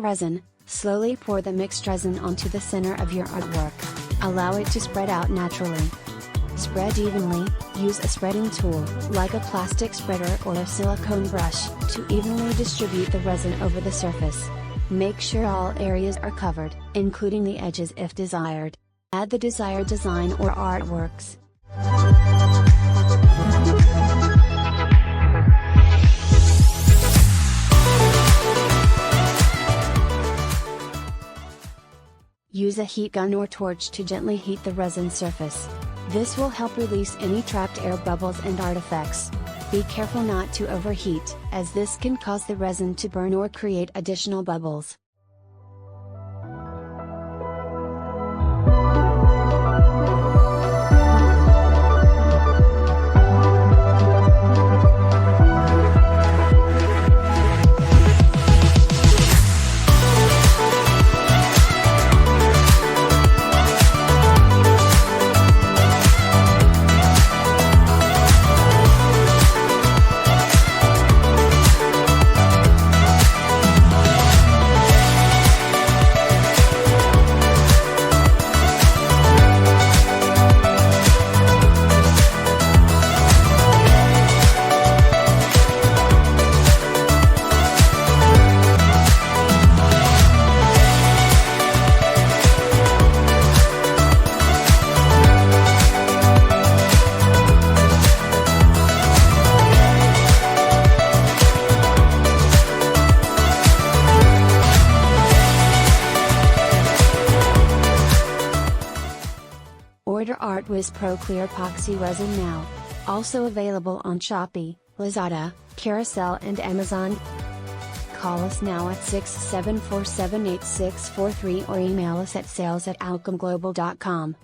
resin, slowly pour the mixed resin onto the center of your artwork. Allow it to spread out naturally. Spread evenly. Use a spreading tool, like a plastic spreader or a silicone brush, to evenly distribute the resin over the surface. Make sure all areas are covered, including the edges if desired. Add the desired design or artworks. Use a heat gun or torch to gently heat the resin surface. This will help release any trapped air bubbles and artifacts. Be careful not to overheat, as this can cause the resin to burn or create additional bubbles. Order ArtwizPro Clear Epoxy Resin now. Also available on Shopee, Lazada, Carousel and Amazon. Call us now at 674-78643 or email us at sales@alchemglobal.com.